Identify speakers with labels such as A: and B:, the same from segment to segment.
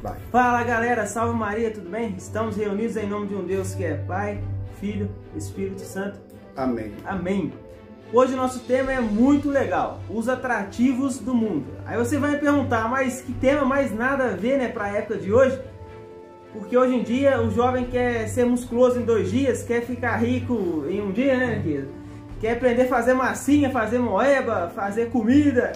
A: Vai.
B: Fala galera, salve Maria, tudo bem? Estamos reunidos em nome de um Deus que é Pai, Filho, Espírito Santo.
A: Amém.
B: Amém. Hoje o nosso tema é muito legal, os atrativos do mundo. Aí você vai me perguntar, mas que tema mais nada a ver, né, para a época de hoje? Porque hoje em dia o jovem quer ser musculoso em 2 dias, quer ficar rico em um dia, né, querido? Quer aprender a fazer massinha, fazer moeba, fazer comida.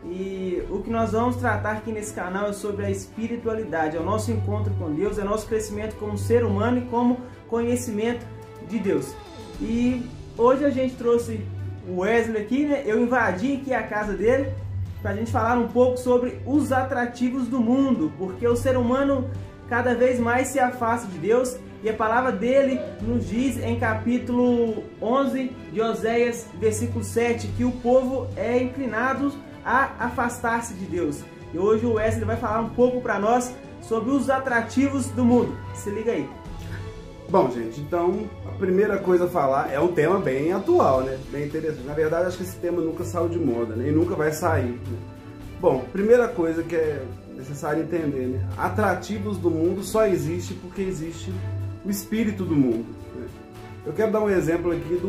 B: E o que nós vamos tratar aqui nesse canal é sobre a espiritualidade, é o nosso encontro com Deus, é o nosso crescimento como ser humano e como conhecimento de Deus. E hoje a gente trouxe o Wesley aqui, né? Eu invadi aqui a casa dele para a gente falar um pouco sobre os atrativos do mundo, porque o ser humano cada vez mais se afasta de Deus e a palavra dele nos diz em capítulo 11 de Oséias, versículo 7, que o povo é inclinado a afastar-se de Deus. E hoje o Wesley vai falar um pouco para nós sobre os atrativos do mundo. Se liga aí.
A: Bom, gente, então a primeira coisa a falar é um tema bem atual, né? Bem interessante. Na verdade, acho que esse tema nunca saiu de moda, né? E nunca vai sair, né? Bom, primeira coisa que é necessário entender, né? Atrativos do mundo só existe porque existe o espírito do mundo, né? Eu quero dar um exemplo aqui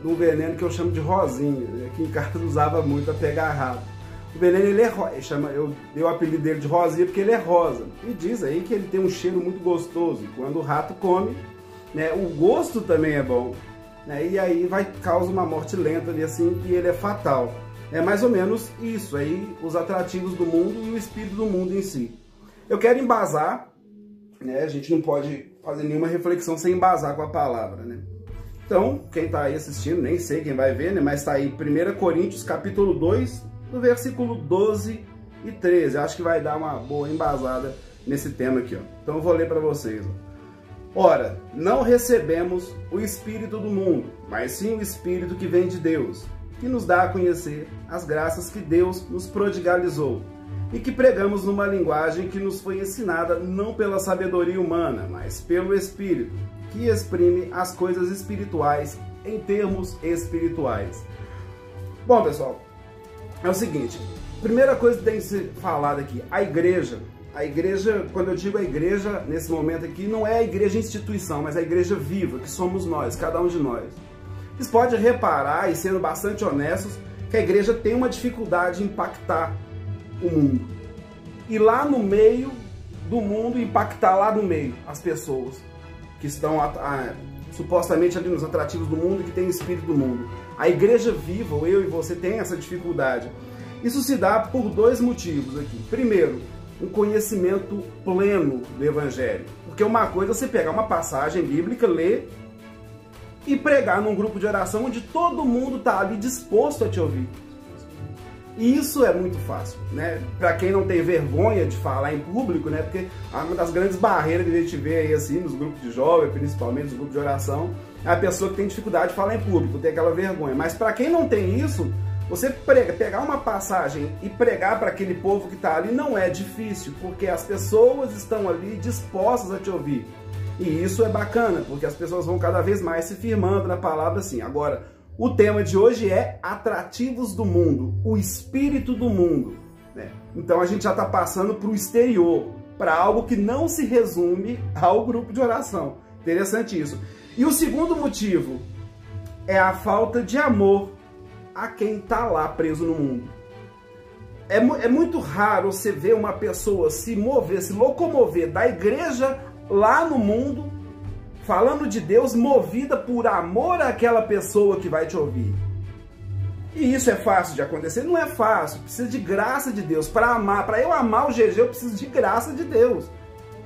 A: do veneno que eu chamo de rosinha, né? Que em casa usava muito para pegar rato. O veneno, ele é rosa, eu dei o apelido dele de rosinha porque ele é rosa. E diz aí que ele tem um cheiro muito gostoso. E quando o rato come, né, o gosto também é bom, né? E aí causa uma morte lenta ali assim, e ele é fatal. É mais ou menos isso aí, os atrativos do mundo e o espírito do mundo em si. Eu quero embasar, né? A gente não pode fazer nenhuma reflexão sem embasar com a palavra, né? Então, quem está aí assistindo, nem sei quem vai ver, né? Mas está aí 1 Coríntios capítulo 2, no versículo 12 e 13. Acho que vai dar uma boa embasada nesse tema aqui, ó. Então eu vou ler para vocês, ó. Ora, não recebemos o espírito do mundo, mas sim o espírito que vem de Deus, que nos dá a conhecer as graças que Deus nos prodigalizou, e que pregamos numa linguagem que nos foi ensinada não pela sabedoria humana, mas pelo Espírito, que exprime as coisas espirituais em termos espirituais. Bom, pessoal, é o seguinte, primeira coisa que tem que ser falada aqui, a igreja, quando eu digo a igreja, nesse momento aqui, não é a igreja instituição, mas a igreja viva, que somos nós, cada um de nós. Vocês podem reparar, e sendo bastante honestos, que a igreja tem uma dificuldade em impactar o mundo. E lá no meio do mundo, impactar lá no meio as pessoas que estão supostamente ali nos atrativos do mundo, que tem o espírito do mundo. A igreja viva, eu e você, tem essa dificuldade. Isso se dá por 2 motivos aqui. Primeiro, um conhecimento pleno do evangelho. Porque uma coisa é você pegar uma passagem bíblica, ler e pregar num grupo de oração onde todo mundo está ali disposto a te ouvir. E isso é muito fácil, né? Para quem não tem vergonha de falar em público, né? Porque uma das grandes barreiras que a gente vê aí assim nos grupos de jovem, principalmente nos grupos de oração, é a pessoa que tem dificuldade de falar em público, tem aquela vergonha. Mas para quem não tem isso, você pegar uma passagem e pregar para aquele povo que está ali não é difícil, porque as pessoas estão ali dispostas a te ouvir. E isso é bacana, porque as pessoas vão cada vez mais se firmando na palavra assim. Agora, o tema de hoje é atrativos do mundo, o espírito do mundo, né? Então a gente já está passando para o exterior, para algo que não se resume ao grupo de oração. Interessante isso. E o segundo motivo é a falta de amor a quem está lá preso no mundo. É muito raro você ver uma pessoa se locomover da igreja lá no mundo, falando de Deus, movida por amor àquela pessoa que vai te ouvir. E isso é fácil de acontecer? Não é fácil, precisa de graça de Deus. Para amar, para eu amar o GG, eu preciso de graça de Deus,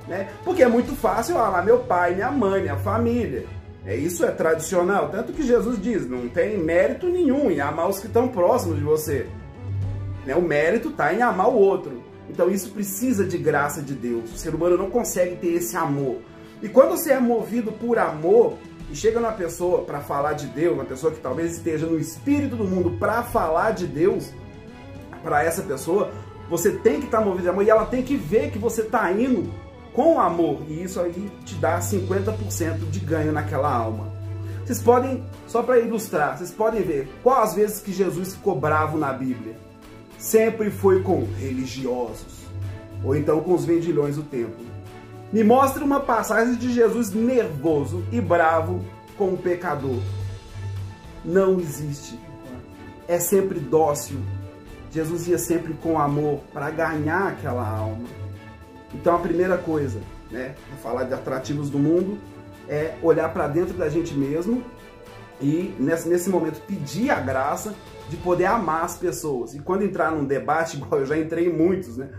A: né? Porque é muito fácil eu amar meu pai, minha mãe, minha família. Isso é tradicional, tanto que Jesus diz, não tem mérito nenhum em amar os que estão próximos de você, né? O mérito está em amar o outro. Então isso precisa de graça de Deus. O ser humano não consegue ter esse amor. E quando você é movido por amor e chega numa pessoa para falar de Deus, uma pessoa que talvez esteja no espírito do mundo para falar de Deus, para essa pessoa, você tem que estar movido de amor e ela tem que ver que você está indo com amor. E isso aí te dá 50% de ganho naquela alma. Vocês podem, só para ilustrar, vocês podem ver qual as vezes que Jesus ficou bravo na Bíblia. Sempre foi com religiosos. ou então com os vendilhões do templo. Me mostra uma passagem de Jesus nervoso e bravo com o pecador. Não existe. É sempre dócil. Jesus ia sempre com amor para ganhar aquela alma. Então a primeira coisa, né, vou falar de atrativos do mundo, é olhar para dentro da gente mesmo e nesse momento pedir a graça de poder amar as pessoas. E quando entrar num debate, igual eu já entrei em muitos, né,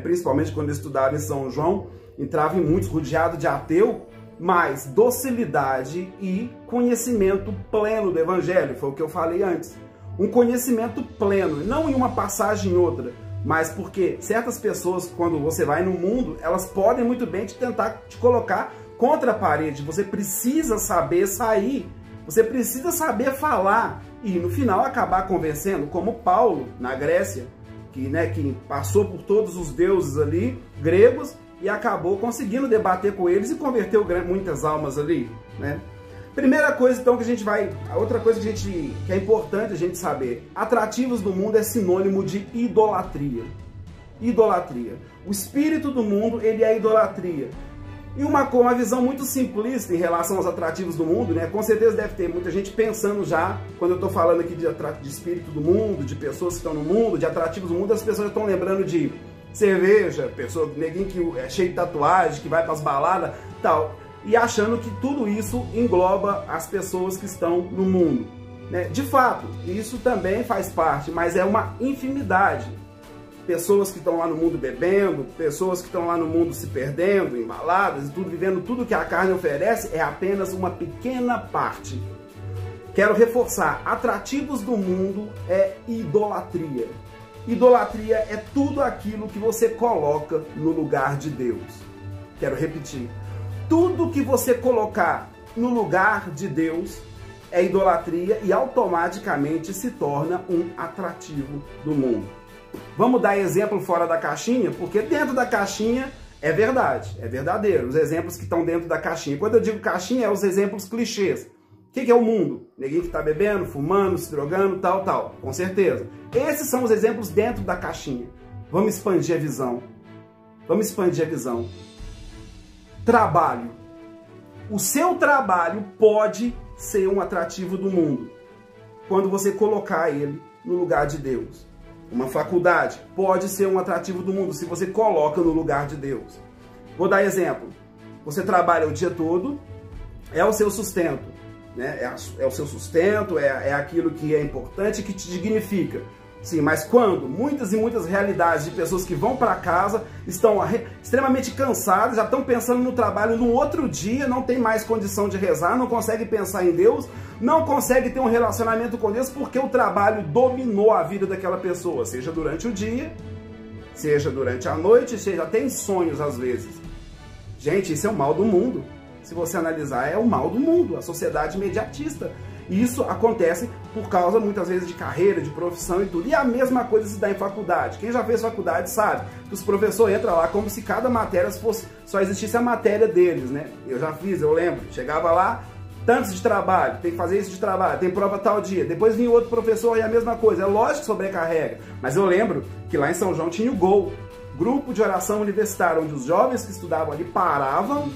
A: principalmente quando eu estudava em São João, entrava em muitos rodeado de ateu, mas docilidade e conhecimento pleno do Evangelho, foi o que eu falei antes. Um conhecimento pleno, não em uma passagem em outra, mas porque certas pessoas, quando você vai no mundo, elas podem muito bem tentar te colocar contra a parede. Você precisa saber sair, você precisa saber falar e no final acabar convencendo, como Paulo na Grécia, que passou por todos os deuses ali, gregos, e acabou conseguindo debater com eles e converteu muitas almas ali, né? Primeira coisa, então, a outra coisa que é importante a gente saber, atrativos do mundo é sinônimo de idolatria. Idolatria. O espírito do mundo, ele é idolatria. E uma visão muito simplista em relação aos atrativos do mundo, né? Com certeza deve ter muita gente pensando já, quando eu estou falando aqui de espírito do mundo, de pessoas que estão no mundo, de atrativos do mundo, as pessoas estão lembrando de cerveja, neguinho que é cheio de tatuagem, que vai para as baladas, tal, e achando que tudo isso engloba as pessoas que estão no mundo, né? De fato, isso também faz parte, mas é uma infinidade. Pessoas que estão lá no mundo bebendo, pessoas que estão lá no mundo se perdendo, em baladas e tudo, vivendo tudo que a carne oferece, é apenas uma pequena parte. Quero reforçar, atrativos do mundo é idolatria. Idolatria é tudo aquilo que você coloca no lugar de Deus. Quero repetir. Tudo que você colocar no lugar de Deus é idolatria e automaticamente se torna um atrativo do mundo. Vamos dar exemplo fora da caixinha, porque dentro da caixinha é verdade, é verdadeiro. Os exemplos que estão dentro da caixinha. Quando eu digo caixinha, é os exemplos clichês. O que é o mundo? Neguinho que está bebendo, fumando, se drogando, tal, tal. Com certeza. Esses são os exemplos dentro da caixinha. Vamos expandir a visão. Vamos expandir a visão. Trabalho. O seu trabalho pode ser um atrativo do mundo quando você colocar ele no lugar de Deus. Uma faculdade pode ser um atrativo do mundo se você coloca no lugar de Deus. Vou dar exemplo. Você trabalha o dia todo, é o seu sustento, né? É o seu sustento, é aquilo que é importante, que te dignifica. Sim, mas quando muitas e muitas realidades de pessoas que vão para casa estão extremamente cansadas, já estão pensando no trabalho no outro dia, não tem mais condição de rezar, não consegue pensar em Deus, não consegue ter um relacionamento com Deus porque o trabalho dominou a vida daquela pessoa, seja durante o dia, seja durante a noite, seja até em sonhos às vezes. Gente, isso é o mal do mundo. Se você analisar, é o mal do mundo, a sociedade imediatista. Isso acontece por causa, muitas vezes, de carreira, de profissão e tudo. E a mesma coisa se dá em faculdade. Quem já fez faculdade sabe que os professores entram lá como se cada matéria só existisse a matéria deles, né? Eu já fiz, eu lembro. Chegava lá, tantos de trabalho, tem que fazer isso de trabalho, tem prova tal dia. Depois vinha outro professor e a mesma coisa. É lógico que sobrecarrega. Mas eu lembro que lá em São João tinha o GOL, Grupo de Oração Universitário, onde os jovens que estudavam ali paravam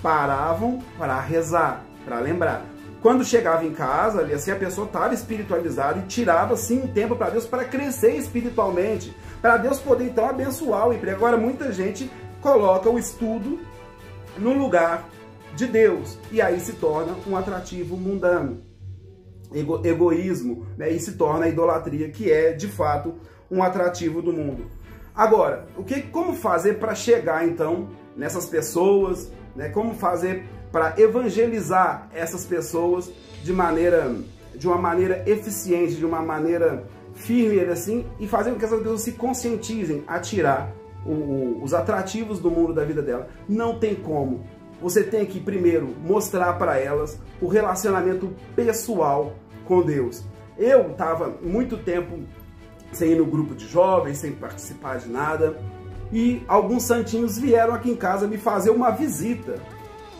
A: para rezar, para lembrar. Quando chegava em casa, ali, assim, a pessoa estava espiritualizada e tirava assim um tempo para Deus para crescer espiritualmente, para Deus poder então abençoar o emprego. Agora muita gente coloca o estudo no lugar de Deus e aí se torna um atrativo mundano, egoísmo, né? E se torna a idolatria, que é de fato um atrativo do mundo. Agora, como fazer para chegar então nessas pessoas, né? Como fazer para evangelizar essas pessoas de uma maneira eficiente, de uma maneira firme, assim, e fazer com que essas pessoas se conscientizem a tirar os atrativos do mundo da vida dela. Não tem como. Você tem que primeiro mostrar para elas o relacionamento pessoal com Deus. Eu estava muito tempo sem ir no grupo de jovens, sem participar de nada, e alguns santinhos vieram aqui em casa me fazer uma visita.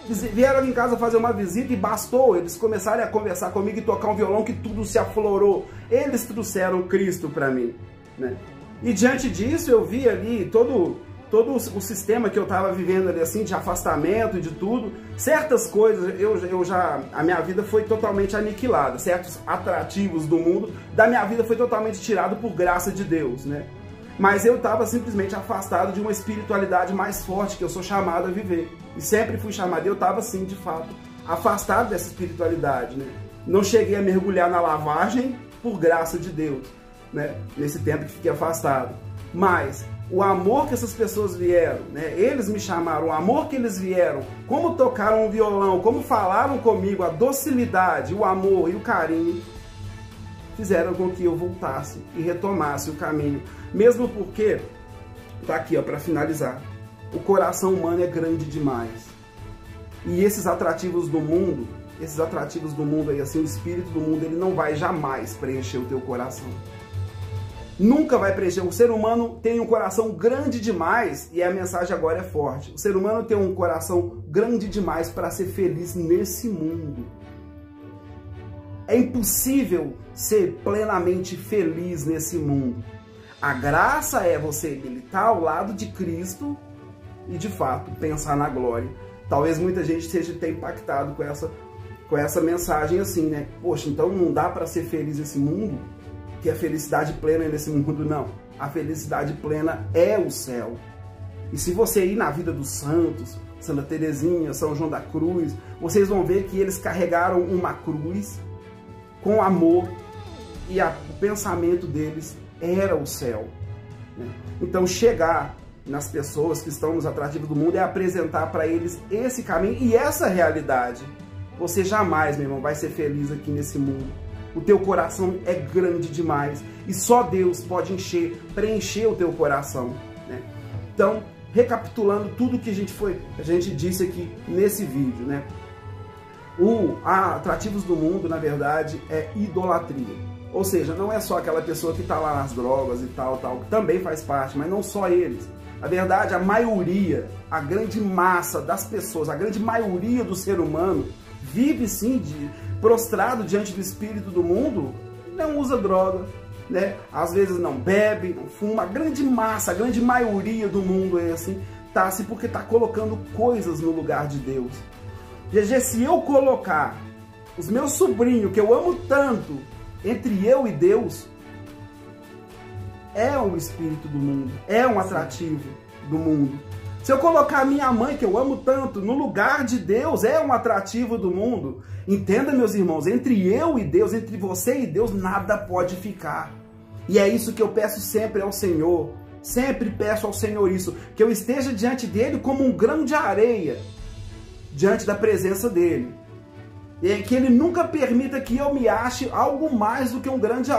A: Vieram aqui em casa fazer uma visita e bastou eles começarem a conversar comigo e tocar um violão que tudo se aflorou. Eles trouxeram Cristo para mim, né? E diante disso eu vi ali todo todo o sistema que eu estava vivendo ali, assim, de afastamento e de tudo, certas coisas, a minha vida foi totalmente aniquilada, certos atrativos do mundo da minha vida foi totalmente tirado por graça de Deus, né? Mas eu estava simplesmente afastado de uma espiritualidade mais forte que eu sou chamado a viver. E sempre fui chamado, eu estava sim, de fato, afastado dessa espiritualidade, né? Não cheguei a mergulhar na lavagem por graça de Deus, né? Nesse tempo que fiquei afastado. Mas o amor que essas pessoas vieram, né? Eles me chamaram, o amor que eles vieram, como tocaram o violão, como falaram comigo, a docilidade, o amor e o carinho, fizeram com que eu voltasse e retomasse o caminho. Mesmo porque, tá aqui ó, para finalizar, o coração humano é grande demais. E esses atrativos do mundo aí, assim, o espírito do mundo, ele não vai jamais preencher o teu coração. Nunca vai preencher. O ser humano tem um coração grande demais, e a mensagem agora é forte. O ser humano tem um coração grande demais para ser feliz nesse mundo. É impossível ser plenamente feliz nesse mundo. A graça é você militar ao lado de Cristo e, de fato, pensar na glória. Talvez muita gente tenha impactado com essa mensagem assim, né? Poxa, então não dá para ser feliz nesse mundo? Que a felicidade plena é nesse mundo? Não. A felicidade plena é o céu. E se você ir na vida dos santos, Santa Teresinha, São João da Cruz, vocês vão ver que eles carregaram uma cruz com amor, e o pensamento deles era o céu, né? Então chegar nas pessoas que estão nos atrativos do mundo é apresentar para eles esse caminho e essa realidade. Você jamais, meu irmão, vai ser feliz aqui nesse mundo. O teu coração é grande demais e só Deus pode preencher o teu coração, né? Então, recapitulando tudo que a gente disse aqui nesse vídeo, né? Atrativos do mundo, na verdade, é idolatria. Ou seja, não é só aquela pessoa que está lá nas drogas e tal, que também faz parte, mas não só eles. Na verdade, a maioria, a grande massa das pessoas, a grande maioria do ser humano vive sim prostrado diante do espírito do mundo, não usa droga, né? Às vezes não bebe, não fuma. A grande massa, a grande maioria do mundo é assim, tá assim porque está colocando coisas no lugar de Deus. GG, se eu colocar os meus sobrinhos, que eu amo tanto, entre eu e Deus, é um espírito do mundo, é um atrativo do mundo. Se eu colocar a minha mãe, que eu amo tanto, no lugar de Deus, é um atrativo do mundo. Entenda, meus irmãos, entre eu e Deus, entre você e Deus, nada pode ficar. E é isso que eu peço sempre ao Senhor. Sempre peço ao Senhor isso, que eu esteja diante dele como um grão de areia, diante da presença dele. E que ele nunca permita que eu me ache algo mais do que um grão de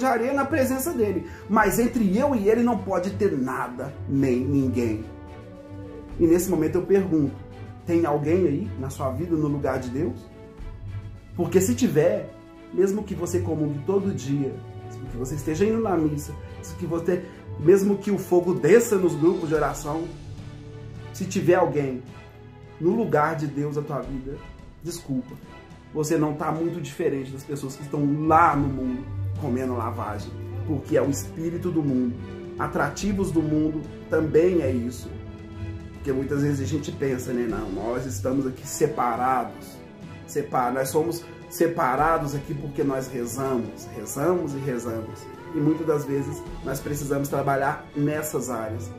A: areia na presença dele. Mas entre eu e ele não pode ter nada, nem ninguém. E nesse momento eu pergunto, tem alguém aí na sua vida no lugar de Deus? Porque se tiver, mesmo que você comungue todo dia, mesmo que você esteja indo na missa, mesmo que o fogo desça nos grupos de oração, se tiver alguém no lugar de Deus na tua vida, desculpa, você não está muito diferente das pessoas que estão lá no mundo comendo lavagem, porque é o espírito do mundo. Atrativos do mundo também é isso. Porque muitas vezes a gente pensa, né? Não, nós estamos aqui separados. Nós somos separados aqui porque nós rezamos e rezamos. E muitas das vezes nós precisamos trabalhar nessas áreas.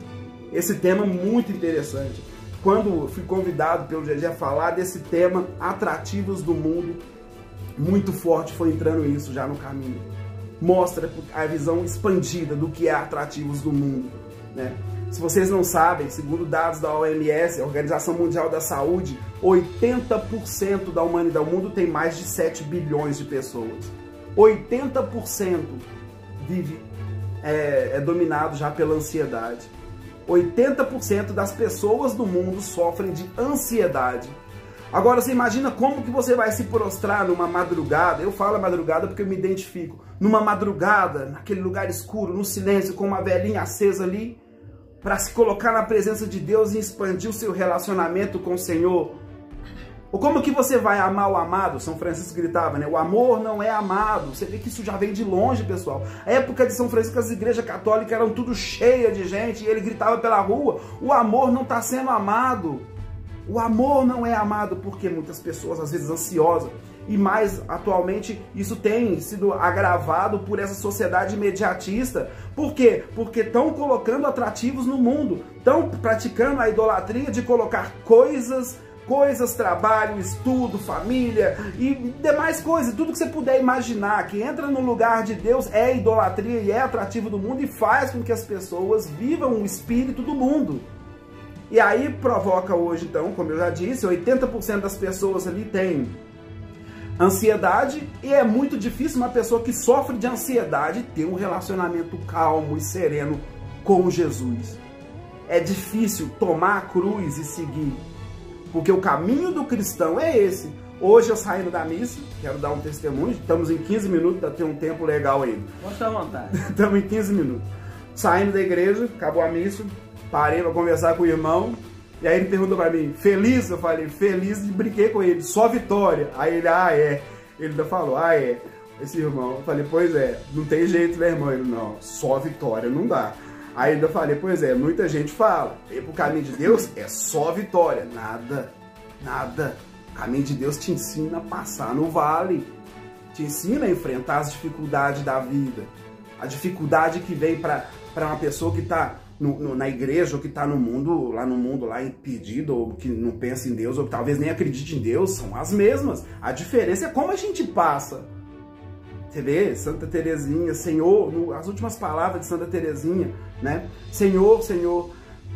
A: Esse tema é muito interessante. Quando fui convidado pelo GG a falar desse tema, atrativos do mundo, muito forte foi entrando isso já no caminho. Mostra a visão expandida do que é atrativos do mundo, né? Se vocês não sabem, segundo dados da OMS, a Organização Mundial da Saúde, 80% da humanidade, o mundo tem mais de 7 bilhões de pessoas. 80% é dominado já pela ansiedade. 80% das pessoas do mundo sofrem de ansiedade. Agora você imagina como que você vai se prostrar numa madrugada, eu falo madrugada porque eu me identifico, numa madrugada, naquele lugar escuro, no silêncio, com uma velinha acesa ali, para se colocar na presença de Deus e expandir o seu relacionamento com o Senhor. Ou como que você vai amar o amado? São Francisco gritava, né? O amor não é amado. Você vê que isso já vem de longe, pessoal. A época de São Francisco, as igrejas católicas eram tudo cheias de gente e ele gritava pela rua, o amor não está sendo amado. O amor não é amado porque muitas pessoas, às vezes ansiosas, e mais atualmente isso tem sido agravado por essa sociedade imediatista. Por quê? Porque estão colocando atrativos no mundo, estão praticando a idolatria de colocar coisas, trabalho, estudo, família e demais coisas, tudo que você puder imaginar que entra no lugar de Deus é idolatria e é atrativo do mundo e faz com que as pessoas vivam o espírito do mundo. E aí provoca hoje, então, como eu já disse, 80% das pessoas ali tem ansiedade e é muito difícil uma pessoa que sofre de ansiedade ter um relacionamento calmo e sereno com Jesus. É difícil tomar a cruz e seguir. Porque o caminho do cristão é esse. Hoje eu saindo da missa, quero dar um testemunho, estamos em 15 minutos, dá ter um tempo legal ainda.
B: Pode estar à vontade.
A: Estamos em 15 minutos. Saindo da igreja, acabou a missa, parei para conversar com o irmão, e aí ele perguntou para mim, feliz? Eu falei, feliz, e brinquei com ele, só vitória. Aí ele, é. Ele ainda falou, é. Esse irmão, eu falei, pois é, não tem jeito, né, irmão? Ele, não, só vitória não dá. Aí ainda falei, pois é, muita gente fala, ir pro caminho de Deus é só vitória. Nada, nada. O caminho de Deus te ensina a passar no vale, te ensina a enfrentar as dificuldades da vida. A dificuldade que vem para uma pessoa que está na igreja, ou que está no mundo, lá impedido, ou que não pensa em Deus, ou que talvez nem acredite em Deus, são as mesmas. A diferença é como a gente passa. Você vê, Santa Teresinha, Senhor, as últimas palavras de Santa Teresinha, né? Senhor, Senhor,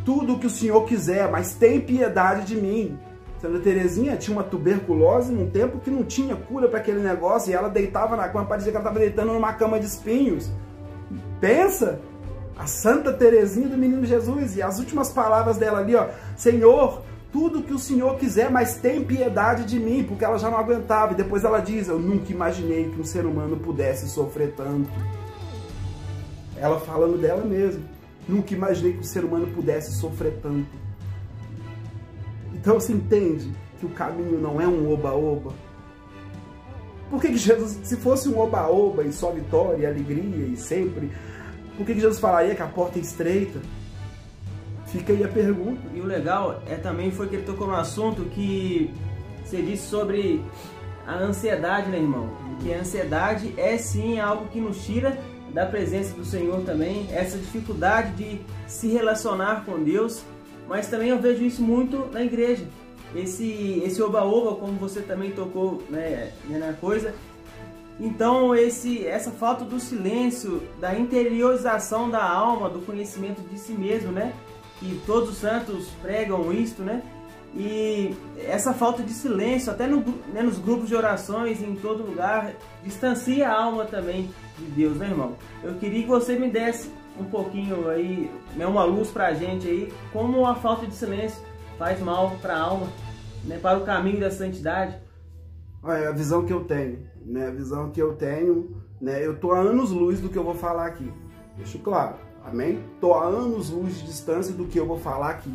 A: tudo o que o Senhor quiser, mas tem piedade de mim. Santa Teresinha tinha uma tuberculose num tempo que não tinha cura para aquele negócio, e ela deitava na cama, parecia que ela estava deitando numa cama de espinhos. Pensa, a Santa Teresinha do Menino Jesus, e as últimas palavras dela ali, ó, Senhor, tudo que o Senhor quiser, mas tem piedade de mim, porque ela já não aguentava. E depois ela diz, eu nunca imaginei que um ser humano pudesse sofrer tanto. Ela falando dela mesma, nunca imaginei que um ser humano pudesse sofrer tanto. Então você entende que o caminho não é um oba-oba? Por que Jesus, se fosse um oba-oba e só vitória e alegria e sempre, por que Jesus falaria que a porta é estreita? Fica aí a pergunta.
B: E o legal também foi que ele tocou no assunto que você disse sobre a ansiedade, né, irmão? Que a ansiedade é sim algo que nos tira da presença do Senhor também, essa dificuldade de se relacionar com Deus, mas também eu vejo isso muito na igreja. Esse oba-oba, como você também tocou, né, na coisa. Então essa falta do silêncio, da interiorização da alma, do conhecimento de si mesmo, né? Que todos os santos pregam isto, né? E essa falta de silêncio, até nos grupos de orações, em todo lugar, distancia a alma também de Deus, né, irmão? Eu queria que você me desse um pouquinho aí, né, uma luz pra gente aí, como a falta de silêncio faz mal para a alma, né, para o caminho da santidade.
A: Olha, a visão que eu tenho, né? A visão que eu tenho, né? Eu tô a anos-luz do que eu vou falar aqui. Deixo claro. Amém? Estou a anos-luz de distância do que eu vou falar aqui.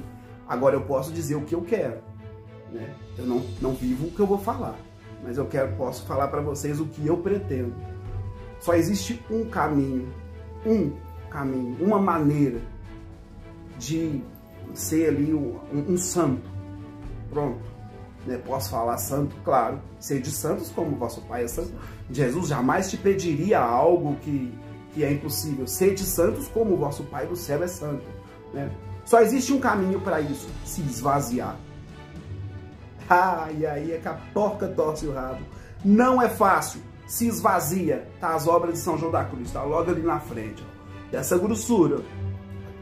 A: Agora eu posso dizer o que eu quero, né? Eu não vivo o que eu vou falar, mas eu posso falar para vocês o que eu pretendo. Só existe um caminho, uma maneira de ser ali um santo. Pronto. Né? Posso falar santo, claro. Ser de santos como vosso Pai é santo. Jesus jamais te pediria algo que é impossível. Sede santos como o vosso Pai do céu é santo, né? Só existe um caminho para isso, se esvaziar. E aí é que a porca torce o rabo. Não é fácil, se esvazia. Tá as obras de São João da Cruz, tá logo ali na frente, ó. Dessa grossura,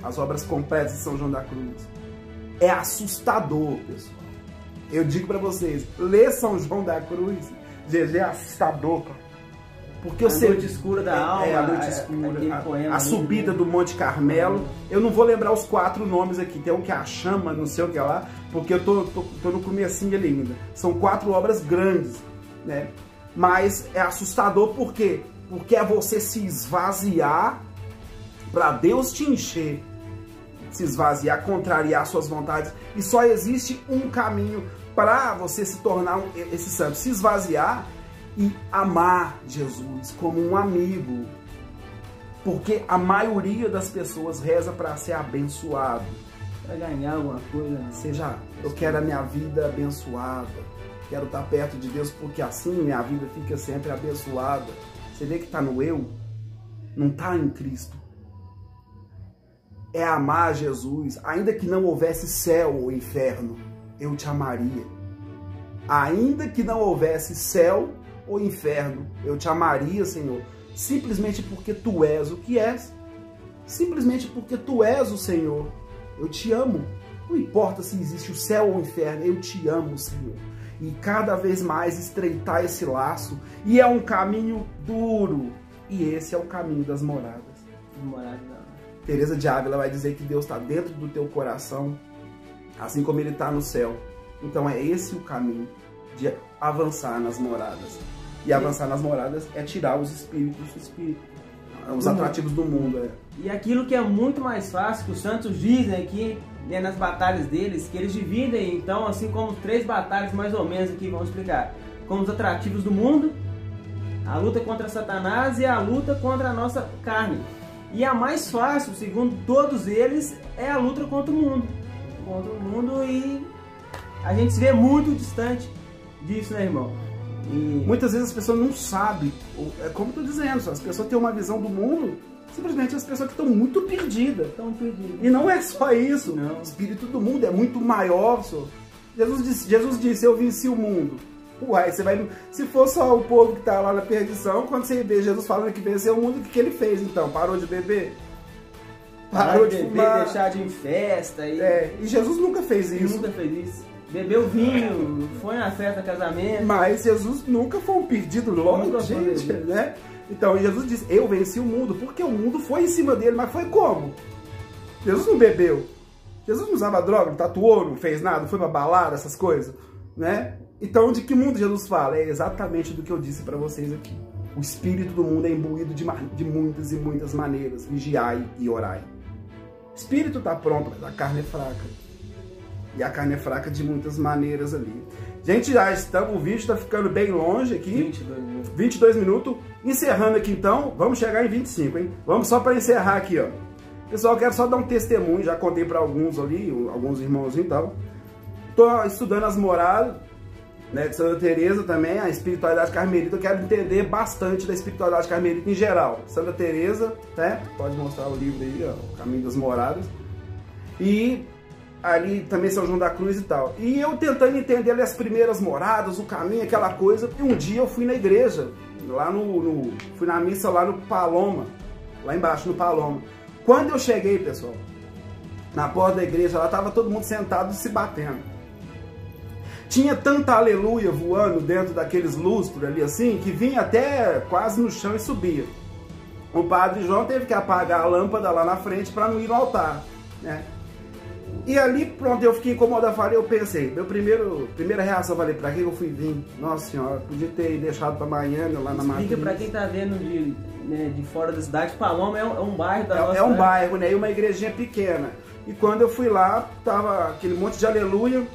A: as obras completas de São João da Cruz. É assustador, pessoal. Eu digo para vocês, ler São João da Cruz, GG, é assustador, cara. Porque
B: a noite escura da alma,
A: a noite escura, a subida do Monte Carmelo. Eu não vou lembrar os 4 nomes aqui, tem um que é a chama, não sei o que lá, porque eu tô no comecinho ali ainda. São 4 obras grandes, né? Mas é assustador por quê? Porque é você se esvaziar para Deus te encher. se esvaziar, contrariar suas vontades. E só existe um caminho para você se tornar esse santo, se esvaziar e amar Jesus como um amigo. Porque a maioria das pessoas reza para ser abençoado.
B: Para ganhar alguma coisa. Né?
A: Seja, eu quero a minha vida abençoada. Quero estar perto de Deus porque assim minha vida fica sempre abençoada. Você vê que está no eu, não está em Cristo. É amar Jesus. Ainda que não houvesse céu ou inferno, eu te amaria. Ainda que não houvesse céu ou inferno, eu te amaria, Senhor. Simplesmente porque tu és o que és. Simplesmente porque tu és o Senhor. Eu te amo. Não importa se existe o céu ou o inferno, eu te amo, Senhor. E cada vez mais estreitar esse laço. E é um caminho duro. E esse é o caminho das moradas. Teresa de Ávila vai dizer que Deus está dentro do teu coração, assim como Ele está no céu. Então é esse o caminho de avançar nas moradas. E avançar nas moradas é tirar os espíritos, os atrativos do mundo.
B: E aquilo que é muito mais fácil, que os santos dizem aqui, né, nas batalhas deles, que eles dividem, então, assim como 3 batalhas mais ou menos aqui, vamos explicar. Como os atrativos do mundo, a luta contra Satanás e a luta contra a nossa carne. E a mais fácil, segundo todos eles, é a luta contra o mundo. Contra o mundo, e a gente se vê muito distante disso, né, irmão? E
A: muitas vezes as pessoas não sabem, é como eu estou dizendo, as pessoas têm uma visão do mundo, simplesmente as pessoas que estão muito perdidas. E não é só isso, não. O espírito do mundo é muito maior, senhor. Jesus disse, eu venci o mundo. Uai, você vai, se for só o povo que está lá na perdição, quando você vê Jesus falando que venceu o mundo, o que ele fez então? Parou de beber?
B: Parou de beber, deixar de ir em festa.
A: E Jesus nunca fez isso.
B: Nunca fez isso. Bebeu vinho, foi na festa, casamento.
A: Mas Jesus nunca foi um perdido longe, gente, né? Então Jesus disse, eu venci o mundo, porque o mundo foi em cima dele, mas foi como? Jesus não bebeu. Jesus não usava droga, não tatuou, não fez nada, não foi pra balada, essas coisas, né? Então de que mundo Jesus fala? É exatamente do que eu disse para vocês aqui. O espírito do mundo é imbuído de muitas e muitas maneiras. Vigiai e orai. O espírito está pronto, mas a carne é fraca. E a carne é fraca de muitas maneiras ali. Gente, já estamos, o vídeo está ficando bem longe aqui. 22 minutos. Encerrando aqui então, vamos chegar em 25, hein? Vamos só para encerrar aqui, ó. Pessoal, eu quero só dar um testemunho, já contei para alguns ali, alguns irmãos e tal. Estou estudando as moradas, né, de Santa Teresa também, a espiritualidade carmelita. Eu quero entender bastante da espiritualidade carmelita em geral. Santa Teresa, né? Pode mostrar o livro aí, ó, O Caminho das Moradas. E ali também São João da Cruz e tal. E eu tentando entender ali as primeiras moradas, o caminho, aquela coisa. E um dia eu fui na igreja, lá fui na missa lá no Paloma, lá embaixo no Paloma. Quando eu cheguei, pessoal, na porta da igreja, lá estava todo mundo sentado e se batendo. Tinha tanta aleluia voando dentro daqueles lustros ali assim, que vinha até quase no chão e subia. O padre João teve que apagar a lâmpada lá na frente para não ir no altar, né? E ali, pronto, eu fiquei incomodado, eu pensei, primeira reação, falei, pra que eu fui vir? Nossa senhora, podia ter deixado pra amanhã, lá na matriz.
B: Explica pra quem tá vendo de fora da cidade, Paloma é um bairro da nossa cidade.
A: É um bairro, né, e uma igrejinha pequena. E quando eu fui lá, tava aquele monte de aleluia,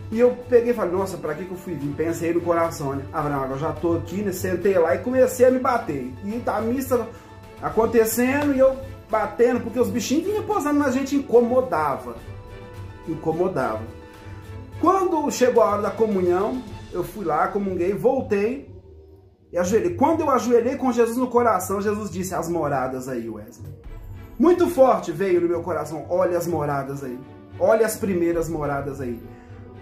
A: e eu peguei e falei, nossa, pra que eu fui vir? Pensei no coração, né, não, eu já tô aqui, né, sentei lá e comecei a me bater. E a missa acontecendo, e eu batendo, porque os bichinhos vinham posando na gente, incomodava. Quando chegou a hora da comunhão, eu fui lá, comunguei, voltei e ajoelhei. Quando eu ajoelhei com Jesus no coração, Jesus disse, as moradas aí, Wesley. Muito forte veio no meu coração, olha as moradas aí, olha as primeiras moradas aí.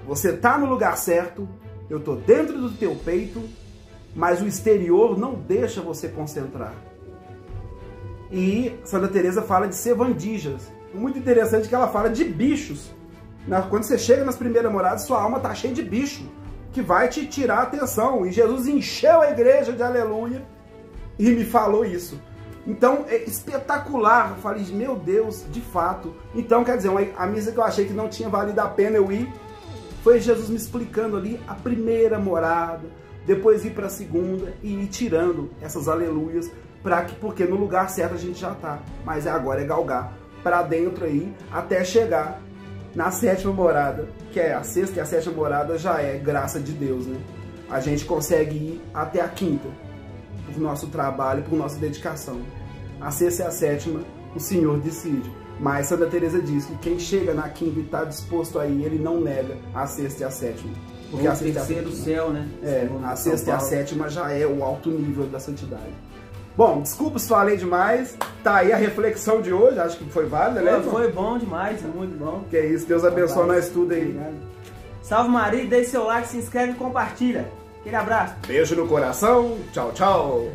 A: Você tá no lugar certo, eu tô dentro do teu peito, mas o exterior não deixa você concentrar. E Santa Teresa fala de sevandijas. Muito interessante que ela fala de bichos. Quando você chega nas primeiras moradas, sua alma está cheia de bicho, que vai te tirar a atenção. E Jesus encheu a igreja de aleluia e me falou isso. Então, é espetacular. Eu falei, meu Deus, de fato. Então, quer dizer, a missa que eu achei que não tinha valido a pena eu ir, foi Jesus me explicando ali a primeira morada, depois ir para a segunda e ir tirando essas aleluias, porque no lugar certo a gente já está. Mas agora é galgar para dentro aí até chegar na sétima morada, que é a sexta e a sétima morada já é graça de Deus, né? A gente consegue ir até a quinta, por nosso trabalho, por nossa dedicação. A sexta e a sétima, o Senhor decide. Mas Santa Teresa diz que quem chega na quinta e está disposto a ir, ele não nega a sexta e a sétima.
B: Porque a terceiro céu, né?
A: A sexta e a sétima já é o alto nível da santidade. Bom, desculpa se falei demais. Tá aí a reflexão de hoje, acho que foi válida, né?
B: Foi bom demais, muito bom.
A: Que é isso, Deus abençoe nós tudo aí.
B: Salve Maria, deixe seu like, se inscreve e compartilha. Aquele abraço.
A: Beijo no coração, tchau, tchau.